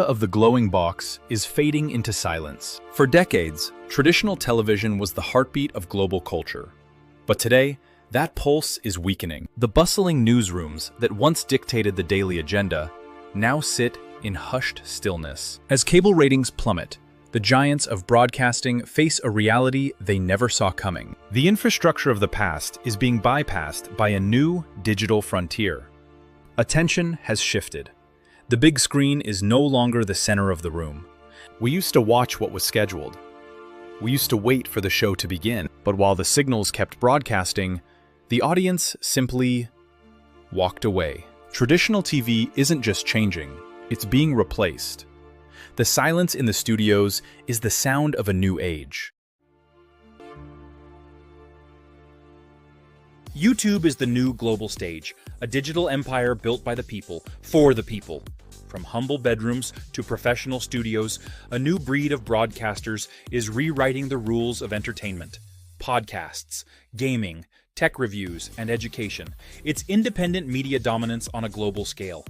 of the glowing box is fading into silence. For decades, traditional television was the heartbeat of global culture. But today, that pulse is weakening. The bustling newsrooms that once dictated the daily agenda now sit in hushed stillness. As cable ratings plummet, the giants of broadcasting face a reality they never saw coming. The infrastructure of the past is being bypassed by a new digital frontier. Attention has shifted. The big screen is no longer the center of the room. We used to watch what was scheduled. We used to wait for the show to begin. But while the signals kept broadcasting, the audience simply walked away. Traditional TV isn't just changing, it's being replaced. The silence in the studios is the sound of a new age. YouTube is the new global stage, a digital empire built by the people, for the people. From humble bedrooms to professional studios, a new breed of broadcasters is rewriting the rules of entertainment. Podcasts, gaming, tech reviews, and education. It's independent media dominance on a global scale.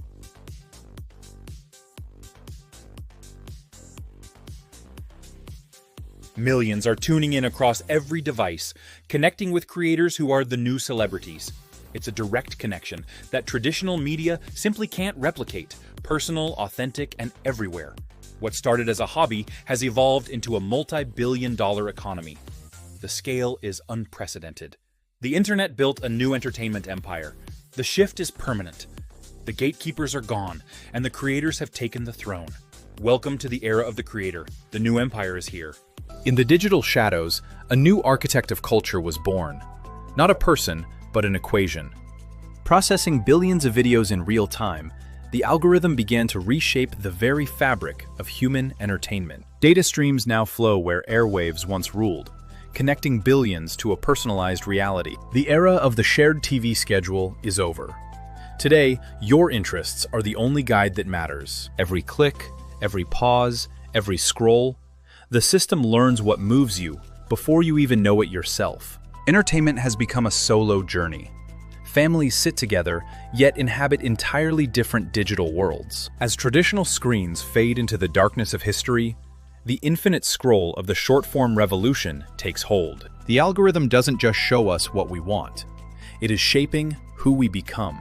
Millions are tuning in across every device, connecting with creators who are the new celebrities. It's a direct connection that traditional media simply can't replicate, personal, authentic, and everywhere. What started as a hobby has evolved into a multi-billion-dollar economy. The scale is unprecedented. The internet built a new entertainment empire. The shift is permanent. The gatekeepers are gone, and the creators have taken the throne. Welcome to the era of the creator. The new empire is here. In the digital shadows, a new architect of culture was born. Not a person, but an equation. Processing billions of videos in real time, the algorithm began to reshape the very fabric of human entertainment. Data streams now flow where airwaves once ruled, connecting billions to a personalized reality. The era of the shared TV schedule is over. Today, your interests are the only guide that matters. Every click, every pause, every scroll, the system learns what moves you before you even know it yourself. Entertainment has become a solo journey. Families sit together, yet inhabit entirely different digital worlds. As traditional screens fade into the darkness of history, the infinite scroll of the short-form revolution takes hold. The algorithm doesn't just show us what we want. It is shaping who we become.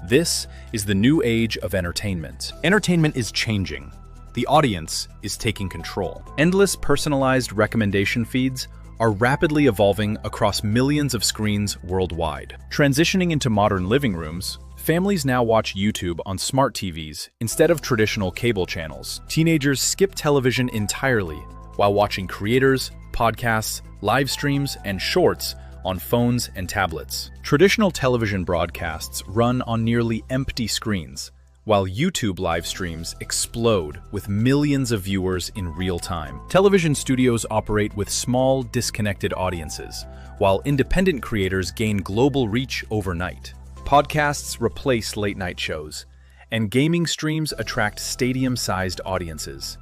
This is the new age of entertainment. Entertainment is changing. The audience is taking control. Endless personalized recommendation feeds are rapidly evolving across millions of screens worldwide. Transitioning into modern living rooms, families now watch YouTube on smart TVs instead of traditional cable channels. Teenagers skip television entirely while watching creators, podcasts, live streams, and shorts on phones and tablets. Traditional television broadcasts run on nearly empty screens, while YouTube live streams explode with millions of viewers in real time. Television studios operate with small, disconnected audiences, while independent creators gain global reach overnight. Podcasts replace late-night shows, and gaming streams attract stadium-sized audiences.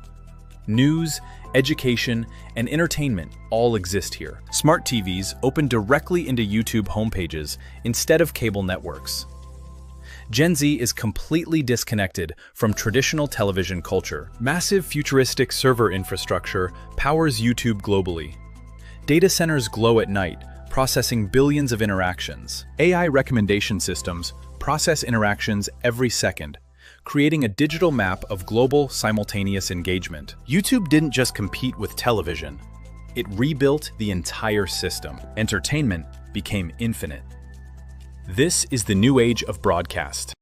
News, education, and entertainment all exist here. Smart TVs open directly into YouTube homepages instead of cable networks. Gen Z is completely disconnected from traditional television culture. Massive futuristic server infrastructure powers YouTube globally. Data centers glow at night, processing billions of interactions. AI recommendation systems process interactions every second, creating a digital map of global simultaneous engagement. YouTube didn't just compete with television, it rebuilt the entire system. Entertainment became infinite. This is the new age of broadcast.